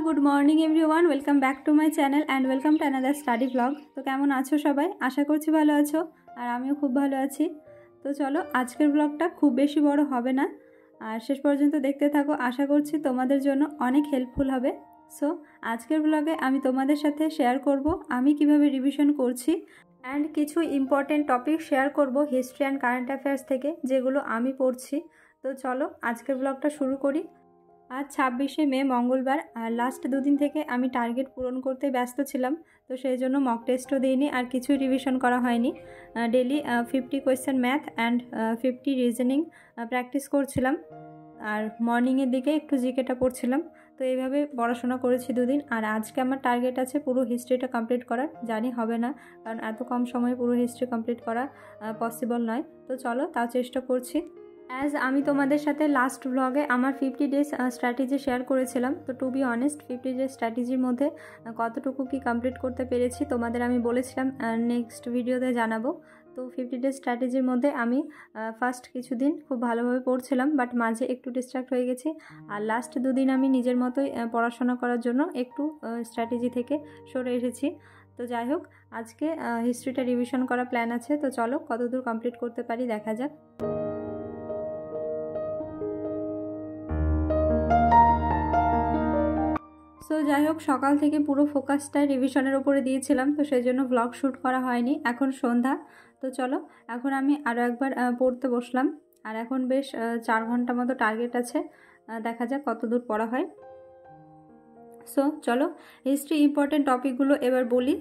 Good morning everyone, welcome back to my channel and welcome to another study blog. তো কেমন আছো সবাই? আশা করছি ভালো আছো, আর আমিও খুব ভালো আছি। তো চলো, আজকের ব্লগটা খুব বেশি বড় হবে না, আর শেষ পর্যন্ত দেখতে থাকো। আশা করছি তোমাদের জন্য অনেক হেল্পফুল হবে। সো আজকের ব্লগে আমি তোমাদের সাথে শেয়ার করব আমি কিভাবে রিভিশন করছি, অ্যান্ড কিছু ইম্পর্টেন্ট টপিক শেয়ার করব হিস্ট্রি অ্যান্ড কারেন্ট অ্যাফেয়ার্স থেকে, যেগুলো আমি পড়ছি। তো চলো আজকের ব্লগটা শুরু করি। আজ 26শে মে মঙ্গলবার, আর লাস্ট দুদিন থেকে আমি টার্গেট পূরণ করতে ব্যস্ত ছিলাম। তো সেই জন্য মক টেস্টও দিইনি, আর কিছুই রিভিশন করা হয়নি। Daily 50 question math and 50 reasoning practice করছিলাম, আর মর্নিংয়ের দিকে একটু জিকেটা পড়ছিলাম। তো এইভাবে পড়াশোনা করেছি দুদিন, আর আজকে আমার টার্গেট আছে পুরো হিস্ট্রিটা কমপ্লিট করার। জানি হবে না, কারণ এত কম সময়ে পুরো হিস্ট্রি কমপ্লিট করা পসিবল নয়। তো চলো, তাও চেষ্টা করছি। অ্যাজ আমি তোমাদের সাথে লাস্ট ব্লগে আমার 50 ডেজ স্ট্র্যাটেজি শেয়ার করেছিলাম। তো টু বি অনেস্ট, 50 ডেজ স্ট্র্যাটেজির মধ্যে কতটুকু কি কমপ্লিট করতে পেরেছি তোমাদের আমি বলেছিলাম নেক্সট ভিডিওতে জানাবো। তো 50 ডেজ স্ট্র্যাটেজির মধ্যে আমি ফার্স্ট কিছুদিন খুব ভালোভাবে পড়ছিলাম, বাট মাঝে একটু ডিস্ট্র্যাক্ট হয়ে গেছি। আর লাস্ট দুদিন আমি নিজের মতোই পড়াশোনা করার জন্য একটু স্ট্র্যাটেজি থেকে সরে এসেছি। তো যাই হোক, আজকে হিস্ট্রিটা রিভিশন করা প্ল্যান আছে। তো চলো, কতদূর কমপ্লিট করতে পারি দেখা যাক। সো যাই হোক, সকাল থেকে পুরো ফোকাসটা রিভিশনের ওপরে দিয়েছিলাম, তো সেই জন্য ব্লগ শ্যুট করা হয়নি। এখন সন্ধ্যা। তো চলো, এখন আমি আরও একবার পড়তে বসলাম, আর এখন বেশ 4 ঘন্টা মতো টার্গেট আছে। দেখা যাক কত দূর পড়া হয়। সো চলো, হিস্ট্রি ইম্পর্টেন্ট টপিকগুলো এবার বলি।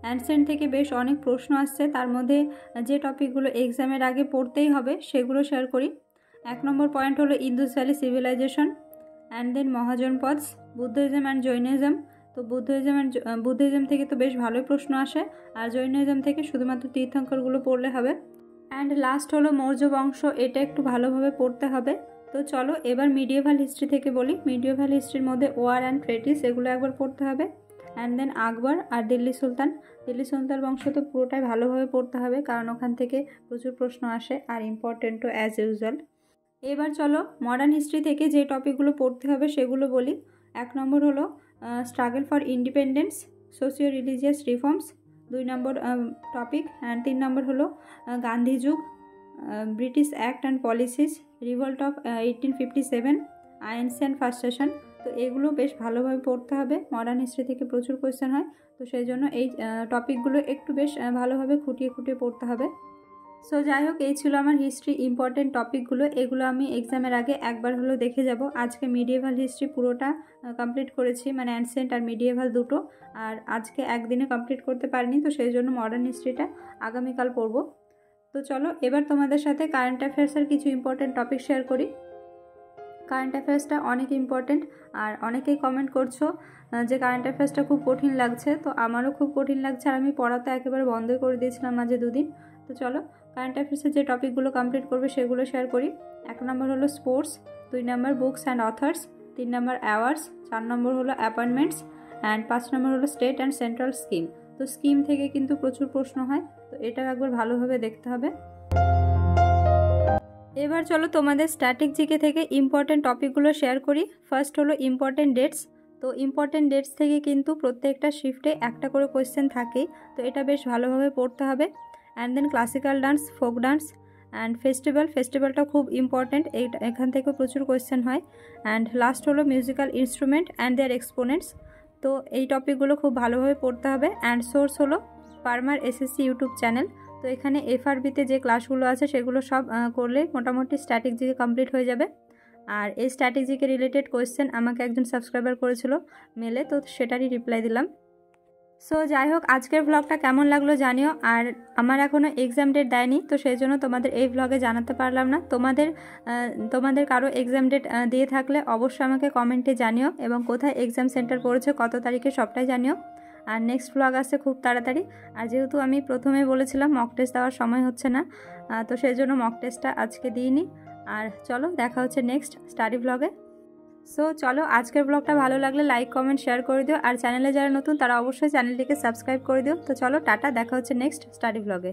অ্যানসেন্ট থেকে বেশ অনেক প্রশ্ন আসছে, তার মধ্যে যে টপিকগুলো এক্সামের আগে পড়তেই হবে সেগুলো শেয়ার করি। 1 নম্বর পয়েন্ট হলো Indus valley civilization, and then Mahajanapadas, Buddhism and Jainism. তো বুদ্ধিজম থেকে তো বেশ ভালোই প্রশ্ন আসে, আর জৈনিজম থেকে শুধুমাত্র তীর্থঙ্করগুলো পড়লে হবে। অ্যান্ড লাস্ট হলো মৌর্য বংশ, এটা একটু ভালোভাবে পড়তে হবে। তো চলো এবার মিডিয়েভাল হিস্ট্রি থেকে বলি। মিডিয়েভাল হিস্ট্রির মধ্যে ওয়ার অ্যান্ড ট্রেটিস, এগুলো একবার পড়তে হবে। অ্যান্ড দেন আকবর আর দিল্লি সুলতান। দিল্লি সুলতান বংশ তো পুরোটাই ভালোভাবে পড়তে হবে, কারণ ওখান থেকে প্রচুর প্রশ্ন আসে, আর ইম্পর্টেন্টও অ্যাজ ইউজুয়াল। এবার চলো মডার্ন হিস্ট্রি থেকে যে টপিকগুলো পড়তে হবে সেগুলো বলি। 1 নম্বর হলো struggle for independence, socio religious reforms, 2 number topic. And 3 number হলো গান্ধী যুগ, British act and policies, revolt of 1857, আইনস অ্যান্ড ফার্স্ট সেশন। তো এগুলো বেশ ভালোভাবে পড়তে হবে, মডার্ন হিস্ট্রি থেকে প্রচুর কোয়েশ্চেন হয়। তো সেই জন্য এই টপিকগুলো একটু বেশ ভালোভাবে খুঁটিয়ে খুঁটিয়ে পড়তে হবে। সো যাই হোক, এই ছিল আমার হিস্ট্রি ইম্পর্টেন্ট টপিকগুলো। এগুলো আমি এক্সামের আগে একবার হলো দেখে যাব। আজকে মিডিয়েভাল হিস্ট্রি পুরোটা কমপ্লিট করেছি, মানে অ্যানসেন্ট আর মিডিয়েভাল দুটো। আর আজকে একদিনে কমপ্লিট করতে পারিনি, তো সেই জন্য মডার্ন হিস্ট্রিটা আগামীকাল পড়ব। তো চলো এবার তোমাদের সাথে কারেন্ট অ্যাফেয়ার্সের কিছু ইম্পর্টেন্ট টপিক শেয়ার করি। কারেন্ট অ্যাফেয়ার্সটা অনেক ইম্পর্টেন্ট, আর অনেকেই কমেন্ট করছো যে কারেন্ট অ্যাফেয়ার্সটা খুব কঠিন লাগছে। তো আমারও খুব কঠিন লাগছে, আর আমি পড়া তো একেবারে বন্ধই করে দিয়েছিলাম মাঝে দুদিন। তো চলো কারেন্ট অ্যাফেয়ার্সের যে টপিকগুলো কমপ্লিট করবে সেগুলো শেয়ার করি। 1 নম্বর হলো স্পোর্টস, 2 নম্বর বুকস অ্যান্ড অথার্স, 3 নম্বর অ্যাওয়ার্ডস, 4 নম্বর হলো অ্যাপয়েন্টমেন্টস, অ্যান্ড 5 নম্বর হলো স্টেট অ্যান্ড সেন্ট্রাল স্কিম। তো স্কিম থেকে কিন্তু প্রচুর প্রশ্ন হয়, তো এটা একবার ভালোভাবে দেখতে হবে। এবার চলো তোমাদের স্ট্যাটিক জিকে থেকে ইম্পর্টেন্ট টপিকগুলো শেয়ার করি। ফার্স্ট হলো ইম্পর্টেন্ট ডেটস। তো ইম্পর্টেন্ট ডেটস থেকে কিন্তু প্রত্যেকটা শিফটে একটা করে কোয়েশ্চেন থাকেই, তো এটা বেশ ভালোভাবে পড়তে হবে। And then classical dance, folk dance, and ফেস্টিভ্যালটা খুব ইম্পর্টেন্ট, এখান থেকেও প্রচুর কোয়েশ্চেন হয়। অ্যান্ড লাস্ট হলো musical instrument and their exponents. তো এই টপিকগুলো খুব ভালোভাবে পড়তে হবে। অ্যান্ড সোর্স হলো পারমার এসএসসি ইউটিউব চ্যানেল। তো এখানে এফআরবিতে যে ক্লাসগুলো আছে সেগুলো সব করলে মোটামুটি স্ট্যাটিক জিকে কমপ্লিট হয়ে যাবে। আর এই স্ট্যাটিক জিকে রিলেটেড কোয়েশ্চেন আমাকে একজন সাবস্ক্রাইবার করেছিল মেলে, তো সেটারই রিপ্লাই দিলাম। সো যাই হোক, আজকের ব্লগটা কেমন লাগলো জানিও। আর আমার এখনও এক্সাম ডেট দেয়নি, তো সেই জন্য তোমাদের এই ব্লগে জানাতে পারলাম না। তোমাদের কারো এক্সাম ডেট দিয়ে থাকলে অবশ্যই আমাকে কমেন্টে জানিও, এবং কোথায় এক্সাম সেন্টার পড়েছে, কত তারিখে, সবটাই জানিও। আর নেক্সট ব্লগ আসছে খুব তাড়াতাড়ি। আর যেহেতু আমি প্রথমে বলেছিলাম মক টেস্ট দেওয়ার সময় হচ্ছে না, তো সেই জন্য মক টেস্টটা আজকে দিইনি। আর চলো দেখা হচ্ছে নেক্সট স্টাডি ব্লগে। সো চলো, আজকের ব্লগটা ভালো লাগলে লাইক, কমেন্ট, শেয়ার করে দিও। আর চ্যানেলে যারা নতুন তারা অবশ্যই চ্যানেলটিকে সাবস্ক্রাইব করে দিও। তো চলো টাটা, দেখা হচ্ছে নেক্সট স্টাডি ব্লগে।